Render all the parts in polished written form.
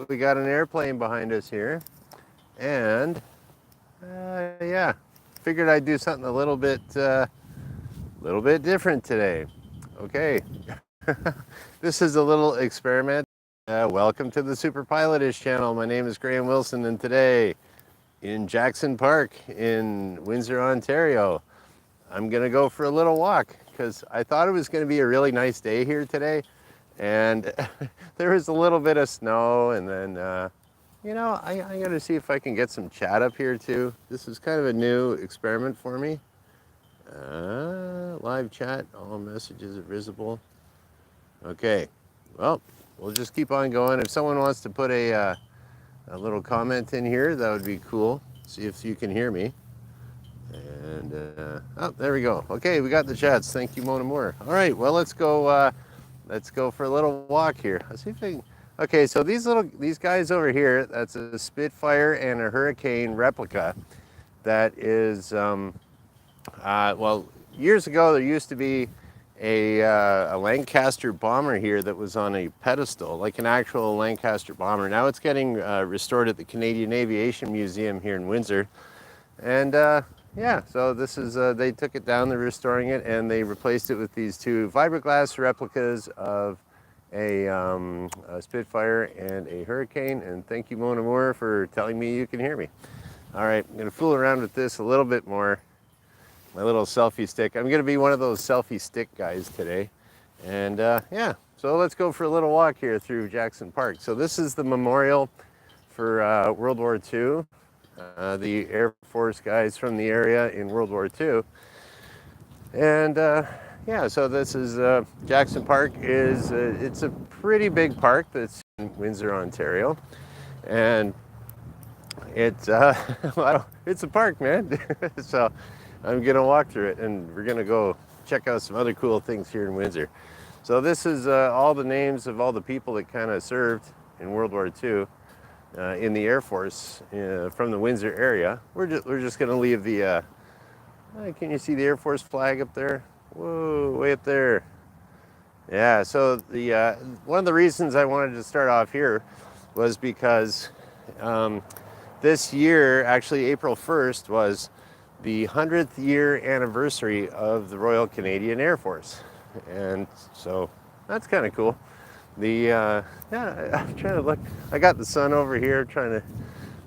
we got an airplane behind us here, and yeah, figured I'd do something little bit different today. Okay, this is a little experiment. Welcome to the Superpilotish channel. My name is Graham Wilson, and today in Jackson Park in Windsor, Ontario, I'm gonna go for a little walk because I thought it was gonna be a really nice day here today, and there was a little bit of snow, and then I'm gonna see if I can get some chat up here too. This is kind of a new experiment for me. Live chat, all messages are visible. Okay, well, we'll just keep on going. If someone wants to put a little comment in here, that would be cool. See if you can hear me. And oh, there we go. Okay, we got the chats. Thank you, Mona Moore. All right, well, let's go. Let's go for a little walk here. Let's see if I can. Okay, so these guys over here, that's a Spitfire and a Hurricane replica. That is, well, years ago there used to be a Lancaster bomber here that was on a pedestal, like an actual Lancaster bomber. Now it's getting restored at the Canadian Aviation Museum here in Windsor, and yeah, so this is, they took it down, they're restoring it, and they replaced it with these two fiberglass replicas of a Spitfire and a Hurricane. And thank you, Mona Moore, for telling me you can hear me. All right, I'm gonna fool around with this a little bit more. My little selfie stick. I'm gonna be one of those selfie stick guys today. And yeah, so let's go for a little walk here through Jackson Park. So this is the memorial for World War II. The Air Force guys from the area in World War II. And yeah, so this is Jackson Park. It's a pretty big park that's in Windsor, Ontario, and it's well, it's a park, man. So I'm gonna walk through it, and we're gonna go check out some other cool things here in Windsor. So this is all the names of all the people that kind of served in World War II. In the Air Force from the Windsor area. We're just gonna leave the, can you see the Air Force flag up there? Whoa, way up there. Yeah, so the one of the reasons I wanted to start off here was because this year, actually April 1st, was the 100th year anniversary of the Royal Canadian Air Force. And so that's kind of cool. Yeah, I'm trying to look. I got the sun over here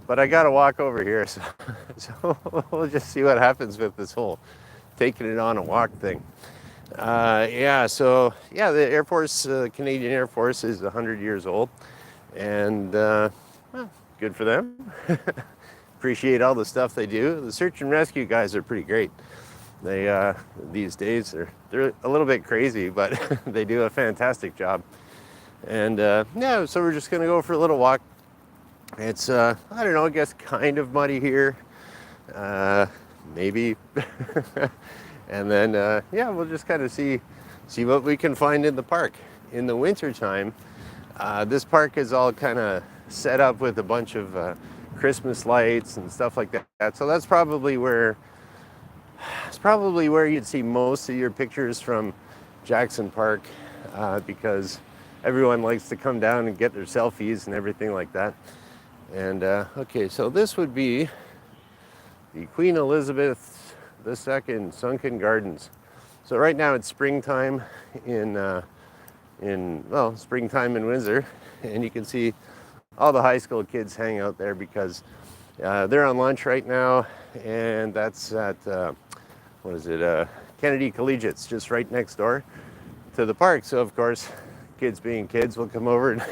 but I got to walk over here. So we'll just see what happens with this whole taking it on a walk thing. Yeah, so yeah, the Air Force, Canadian Air Force is 100 years old, and well, good for them. Appreciate all the stuff they do. The search and rescue guys are pretty great. They these days they're a little bit crazy, but they do a fantastic job. And yeah, so we're just gonna go for a little walk. It's I don't know, I guess kind of muddy here, maybe. And then yeah, we'll just kind of see what we can find in the park. In the winter time, this park is all kind of set up with a bunch of Christmas lights and stuff like that. So that's probably where you'd see most of your pictures from Jackson Park, because everyone likes to come down and get their selfies and everything like that. And okay, so this would be the Queen Elizabeth II Sunken Gardens. So right now it's springtime in springtime in Windsor, and you can see all the high school kids hang out there because they're on lunch right now, and that's at what is it? Kennedy Collegiate's just right next door to the park. So of course, kids being kids will come over and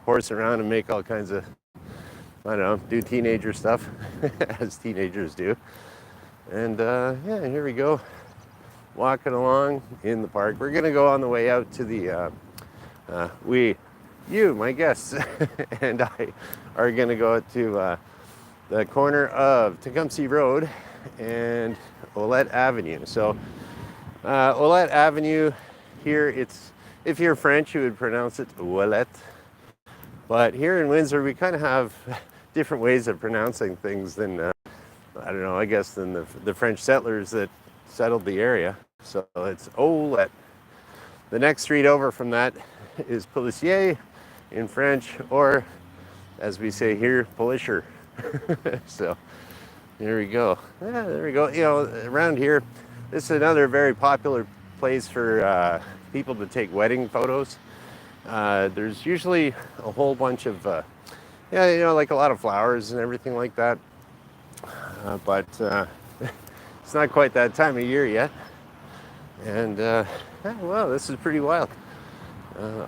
horse around and make all kinds of, I don't know, do teenager stuff as teenagers do. And yeah, here we go, walking along in the park. We're gonna go on the way out to the, you, my guests, and I are gonna go to the corner of Tecumseh Road and Olette Avenue. So Olette Avenue here, if you're French, you would pronounce it Ouellette. But here in Windsor, we kind of have different ways of pronouncing things than, I don't know, I guess than the French settlers that settled the area. So it's Ouellette. The next street over from that is Policier in French, or as we say here, polisher. So there we go. Yeah, there we go. You know, around here, this is another very popular place for people to take wedding photos. There's usually a whole bunch of, yeah, you know, like a lot of flowers and everything like that. But it's not quite that time of year yet. And well, this is pretty wild.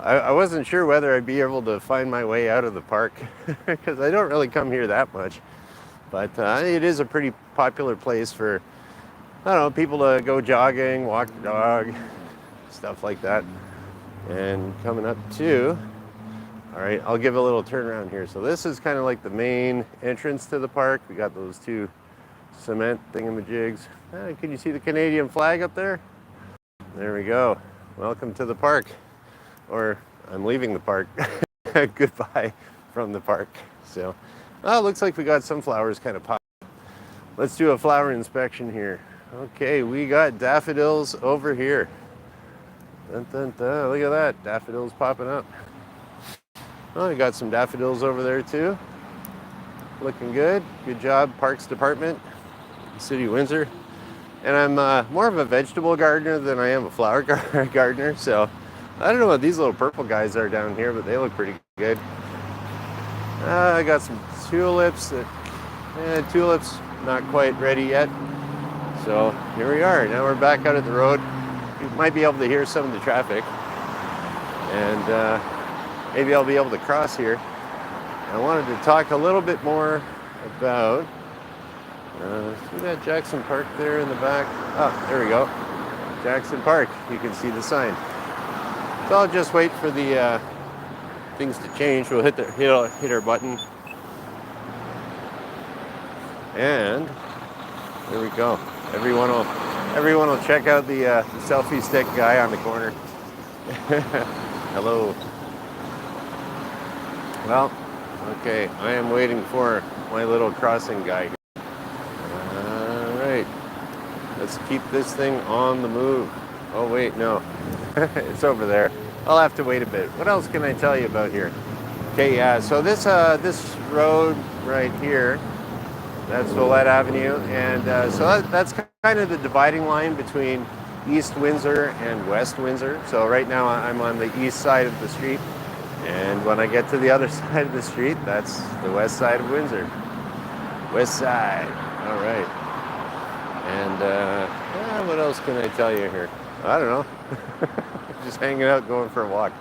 I wasn't sure whether I'd be able to find my way out of the park because I don't really come here that much. But it is a pretty popular place for, I don't know, people to go jogging, walk the dog, stuff like that. And coming up to, all right, I'll give a little turnaround here. So this is kind of like the main entrance to the park. We got those two cement thingamajigs. Can you see the Canadian flag up there? There we go. Welcome to the park. Or I'm leaving the park. Goodbye from the park. So, it looks like we got some flowers kind of popped. Let's do a flower inspection here. Okay, we got daffodils over here. Dun, dun, dun. Look at that, daffodils popping up. Oh, we got some daffodils over there too. Looking good. Good job, Parks Department, City of Windsor. And I'm more of a vegetable gardener than I am a flower gardener, so I don't know what these little purple guys are down here, but they look pretty good. I got some tulips. Tulips not quite ready yet. So here we are. Now we're back out at the road. You might be able to hear some of the traffic. And maybe I'll be able to cross here. I wanted to talk a little bit more about, see that Jackson Park there in the back? Oh, there we go. Jackson Park. You can see the sign. So I'll just wait for the things to change. We'll hit our button. And there we go. Everyone will check out the selfie stick guy on the corner. Hello. Well, okay. I am waiting for my little crossing guy. All right. Let's keep this thing on the move. Oh wait, no. It's over there. I'll have to wait a bit. What else can I tell you about here? Okay, yeah, so this road right here, that's Willette Avenue, and so that's kind of the dividing line between East Windsor and West Windsor. So right now I'm on the east side of the street, and when I get to the other side of the street, that's the west side of Windsor. West side, all right. And what else can I tell you here? I don't know. Just hanging out, going for a walk.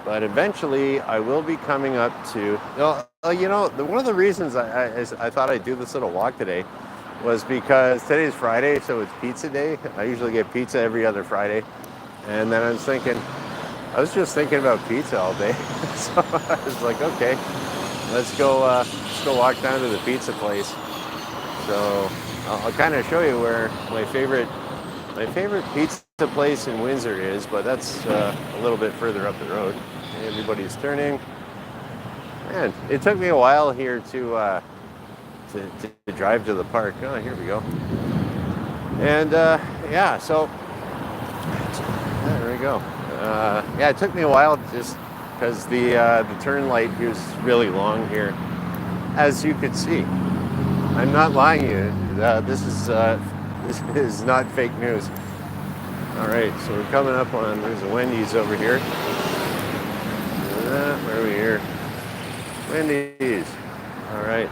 But eventually, I will be coming up to. You know, one of the reasons I thought I'd do this little walk today was because today's Friday, so it's pizza day. I usually get pizza every other Friday, and then I was just thinking about pizza all day. So I was like, okay, let's go walk down to the pizza place. So I'll kind of show you where my favorite pizza place in Windsor is, but that's a little bit further up the road. Everybody's turning. Man, it took me a while here to drive to the park. Oh, here we go. And yeah, so there we go. Yeah, it took me a while just because the turn light is really long here, as you could see. I'm not lying to you. This is not fake news. All right, so we're coming up on, there's a Wendy's over here. Where are we here? Wendy's. All right.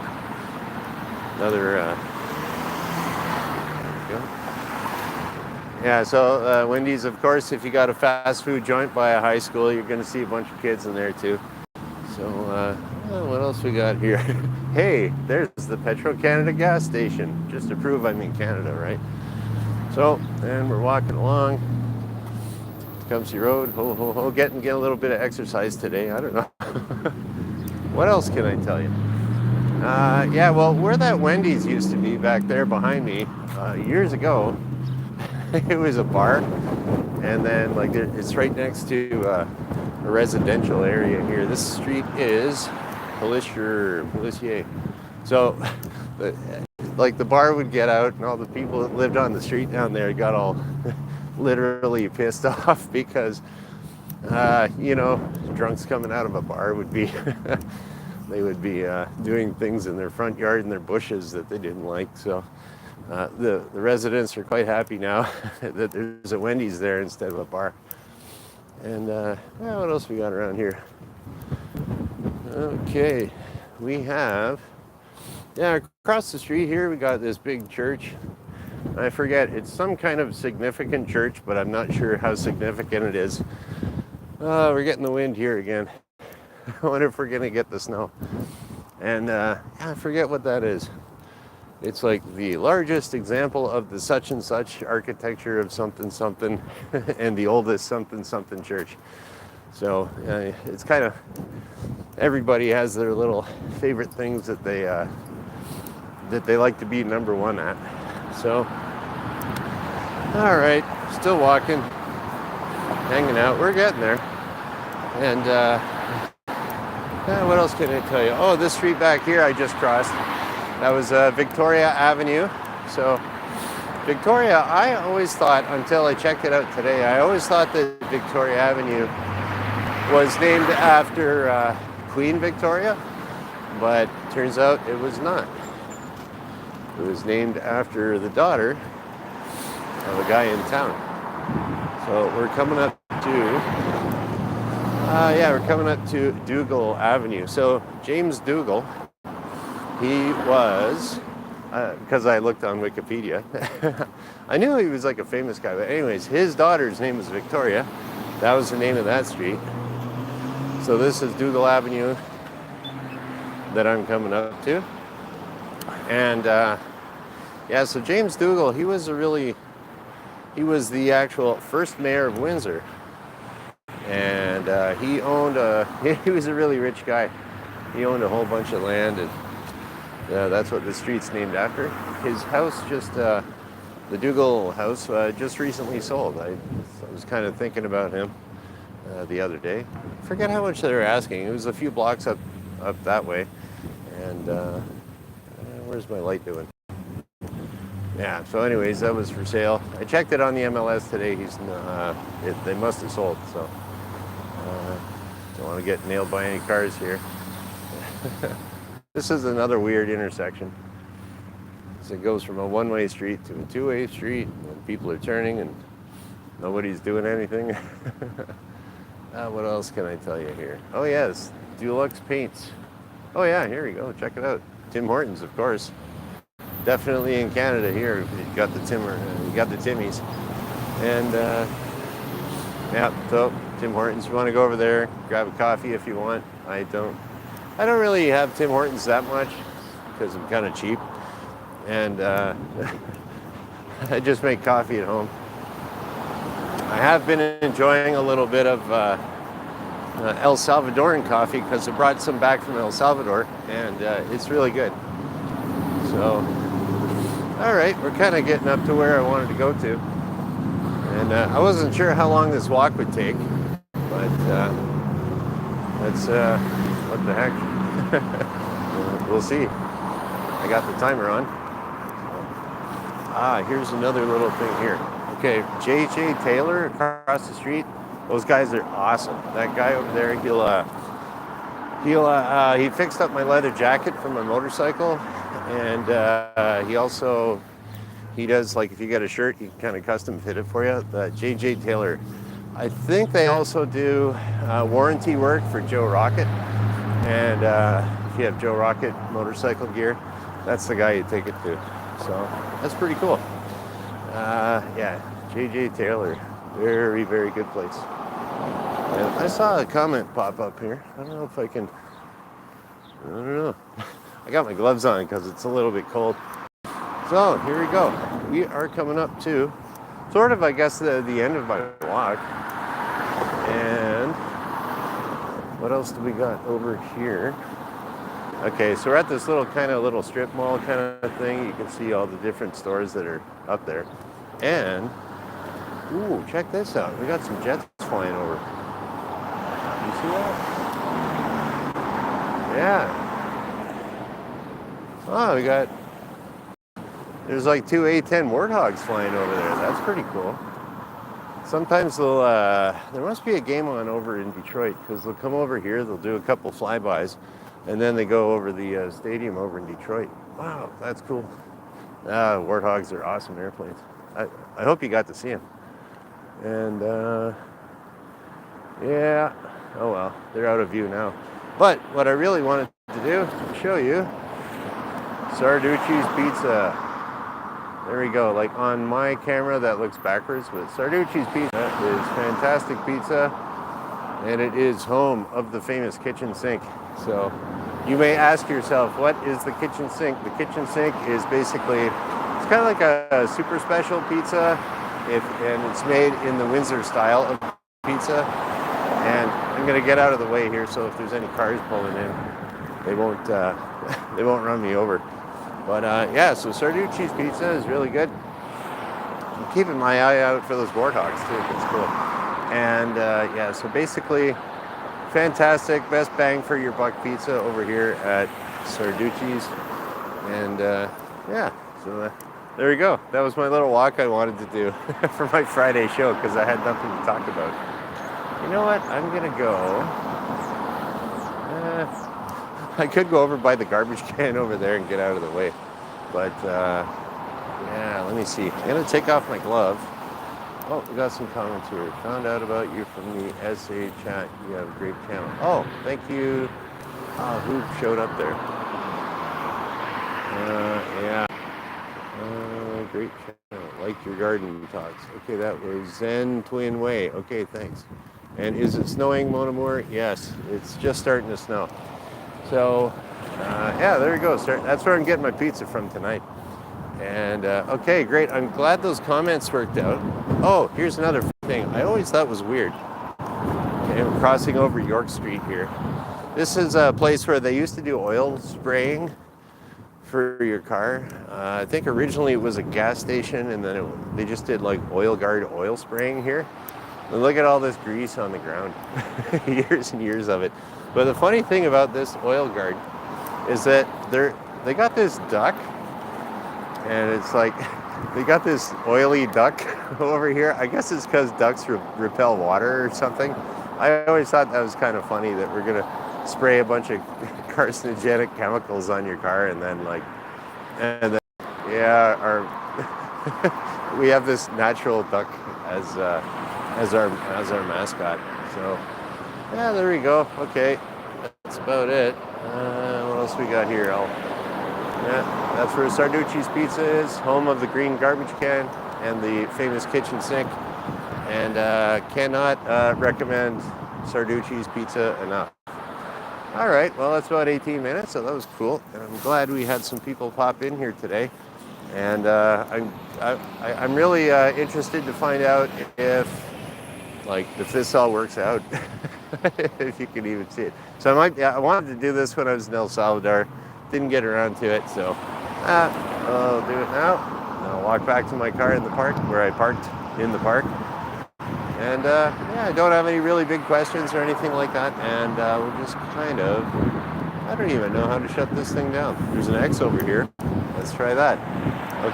Another, there we go. Yeah, so Wendy's, of course, if you got a fast food joint by a high school, you're going to see a bunch of kids in there too. So, what else we got here? Hey, there's the Petro-Canada gas station, just to prove I'm in Canada, right? So, and we're walking along Tecumseh Road, ho, ho, ho, get a little bit of exercise today, I don't know. What else can I tell you? Yeah, well, where that Wendy's used to be back there behind me, years ago, it was a bar, and then like it's right next to a residential area here. This street is Policier. So, like the bar would get out, and all the people that lived on the street down there got all literally pissed off because, you know, drunks coming out of a bar would be they would be doing things in their front yard and their bushes that they didn't like. So the residents are quite happy now that there's a Wendy's there instead of a bar. And what else we got around here? Okay, we have, across the street here we got this big church. I forget, it's some kind of significant church, but I'm not sure how significant it is. We're getting the wind here again. I wonder if we're gonna get the snow. And I forget what that is. It's like the largest example of the such and such architecture of something something and the oldest something something church. So it's kind of, everybody has their little favorite things that they like to be number one at. So, all right, still walking, hanging out. We're getting there. And what else can I tell you? Oh, this street back here I just crossed. That was Victoria Avenue. So Victoria, I always thought, until I checked it out today, I always thought that Victoria Avenue was named after Queen Victoria, but turns out it was not. It was named after the daughter of a guy in town. So we're coming up to Dougal Avenue. So James Dougal, he was, because I looked on Wikipedia, I knew he was like a famous guy, but anyways, his daughter's name was Victoria. That was the name of that street. So this is Dougal Avenue that I'm coming up to. And so James Dougal, he was the actual first mayor of Windsor. And he was a really rich guy. He owned a whole bunch of land, and that's what the street's named after. His house the Dougal house, just recently sold. I was kind of thinking about him the other day. I forget how much they were asking. It was a few blocks up that way. And where's my light doing? Yeah, so anyways, that was for sale. I checked it on the MLS today. They must have sold, so don't want to get nailed by any cars here. This is another weird intersection. So it goes from a one-way street to a two-way street, and people are turning and nobody's doing anything. What else can I tell you here? Oh yes, Dulux Paints. Oh yeah, here we go, check it out. Tim Hortons, of course. Definitely in Canada here, you got the Timmies. And so Tim Hortons, you want to go over there, grab a coffee if you want. I don't really have Tim Hortons that much because I'm kind of cheap. And I just make coffee at home. I have been enjoying a little bit of El Salvadoran coffee because I brought some back from El Salvador, and it's really good. So, all right, we're kind of getting up to where I wanted to go to. And I wasn't sure how long this walk would take, but what the heck? We'll see. I got the timer on. Here's another little thing here. Okay, J.J. Taylor across the street. Those guys are awesome. That guy over there, he fixed up my leather jacket from my motorcycle, and he does, like, if you get a shirt, he can kind of custom fit it for you. J.J. Taylor. I think they also do warranty work for Joe Rocket, and if you have Joe Rocket motorcycle gear, that's the guy you take it to. So that's pretty cool. J.J. Taylor, very, very good place. And I saw a comment pop up here. I don't know. I got my gloves on because it's a little bit cold. So here we go. We are coming up to sort of, I guess, the end of my walk. And what else do we got over here? Okay, so we're at this little strip mall kind of thing. You can see all the different stores that are up there. And, ooh, check this out. We got some jets flying over. You see that? Yeah. Oh, there's like two A-10 Warthogs flying over there. That's pretty cool. Sometimes there must be a game on over in Detroit, because they'll come over here, they'll do a couple flybys, and then they go over the stadium over in Detroit. Wow, that's cool. Warthogs are awesome airplanes. I hope you got to see them. And yeah, oh well, they're out of view now. But what I really wanted to do is show you Sarducci's Pizza. There we go. Like on my camera, that looks backwards, but Sarducci's Pizza is fantastic pizza, and it is home of the famous kitchen sink. So you may ask yourself, what is the kitchen sink? The kitchen sink is basically, it's kind of like a super special pizza, and it's made in the Windsor style of pizza. And I'm gonna get out of the way here, so if there's any cars pulling in, they won't they won't run me over. But yeah, so Sarducci's Pizza is really good. I'm keeping my eye out for those warthogs too. It's cool. And yeah, so basically, fantastic, best bang for your buck pizza over here at Sarducci's. And yeah, so there we go. That was my little walk I wanted to do for my Friday show because I had nothing to talk about. You know what? I'm gonna go. I could go over by the garbage can over there and get out of the way, but yeah, let me see. I'm gonna take off my glove. Oh, we got some comments here. Found out about you from the SA chat. You have a great channel. Oh, thank you. Who showed up there? Yeah. Great channel. Like your garden talks. Okay, that was Zen Twin Way. Okay, thanks. And is it snowing, Mon Amour? Yes, it's just starting to snow. So, yeah, there you go. That's where I'm getting my pizza from tonight. And, okay, great. I'm glad those comments worked out. Oh, here's another thing. I always thought was weird. Okay, I'm crossing over York Street here. This is a place where they used to do oil spraying for your car. I think originally it was a gas station, and then they just did like oil guard oil spraying here. And look at all this grease on the ground. Years and years of it. But the funny thing about this oil guard is that they got this duck, and it's like they got this oily duck over here. I guess it's because ducks repel water or something. I always thought that was kind of funny that we're gonna spray a bunch of carcinogenic chemicals on your car, and then yeah, we have this natural duck as our mascot. So yeah, there we go. Okay, that's about it. What else we got here? Yeah, that's where Sarducci's Pizza is, home of the green garbage can and the famous kitchen sink. And cannot recommend Sarducci's Pizza enough. All right, well, that's about 18 minutes, so that was cool. And I'm glad we had some people pop in here today. And I'm really interested to find out if this all works out, if you can even see it. So I wanted to do this when I was in El Salvador, didn't get around to it, so I'll do it now. I'll walk back to my car in the park, where I parked in the park. And yeah, I don't have any really big questions or anything like that, and we'll just kind of, I don't even know how to shut this thing down. There's an X over here. Let's try that.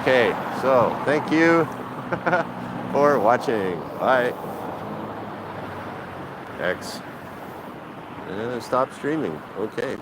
Okay, so thank you for watching. Bye. X. Stop streaming. Okay.